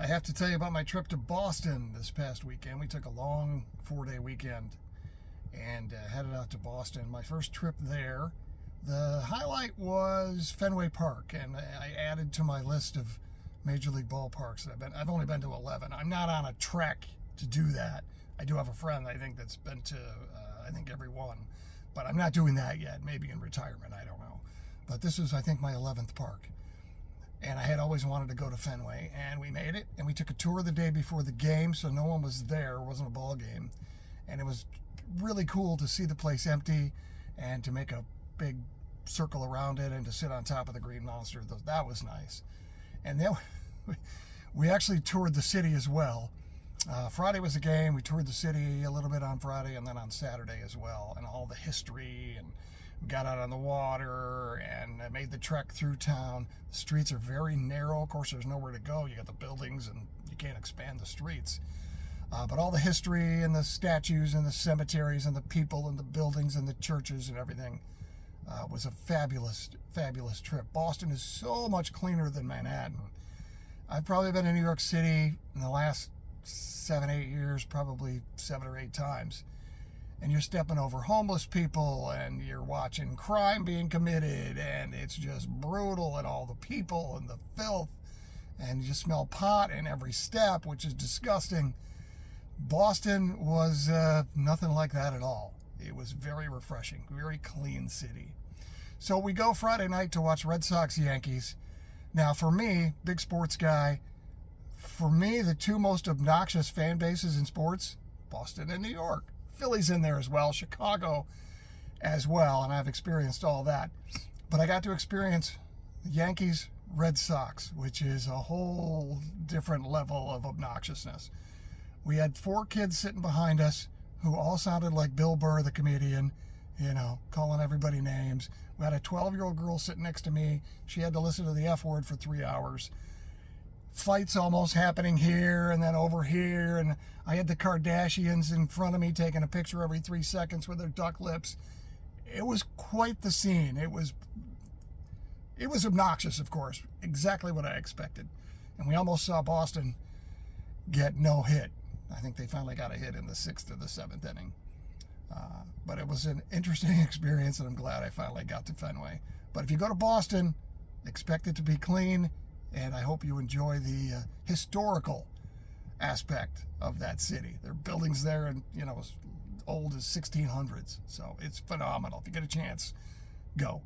I have to tell you about my trip to Boston this past weekend. We took a long 4-day weekend and headed out to Boston. My first trip there, the highlight was Fenway Park, and I added to my list of Major League ballparks. I've only been to 11. I'm not on a trek to do that. I do have a friend I think that's been to I think every one, but I'm not doing that yet. Maybe in retirement, I don't know. But this is, I think, my 11th park. And I had always wanted to go to Fenway, and we made it, and we took a tour the day before the game, so no one was there. It wasn't a ball game, and it was really cool to see the place empty and to make a big circle around it and to sit on top of the Green Monster. That was nice. And then we actually toured the city as well. Friday was a game. We toured the city a little bit on Friday and then on Saturday as well, and all the history, and we got out on the water and made the trek through town. The streets are very narrow. Of course, there's nowhere to go. You got the buildings and you can't expand the streets. But all the history and the statues and the cemeteries and the people and the buildings and the churches and everything was a fabulous, fabulous trip. Boston is so much cleaner than Manhattan. I've probably been in New York City in the last 7-8 years, probably 7 or 8 times. And you're stepping over homeless people, and you're watching crime being committed, and it's just brutal, and all the people and the filth, and you smell pot in every step, which is disgusting. Boston was nothing like that at all. It was very refreshing, very clean city. So we go Friday night to watch Red Sox Yankees. Now, for me, big sports guy, for me, the two most obnoxious fan bases in sports, Boston and New York. Philly's in there as well, Chicago as well, and I've experienced all that. But I got to experience the Yankees Red Sox, which is a whole different level of obnoxiousness. We had 4 kids sitting behind us who all sounded like Bill Burr, the comedian, calling everybody names. We had a 12-year-old girl sitting next to me. She had to listen to the F word for 3 hours. Fights almost happening here and then over here, and I had the Kardashians in front of me taking a picture every 3 seconds with their duck lips. It was quite the scene. It was obnoxious, of course, exactly what I expected. And we almost saw Boston get no hit. I think they finally got a hit in the 6th or the 7th inning. But it was an interesting experience, and I'm glad I finally got to Fenway. But if you go to Boston, expect it to be clean, and I hope you enjoy the historical aspect of that city. There are buildings there and as old as 1600s. So it's phenomenal. If you get a chance, go.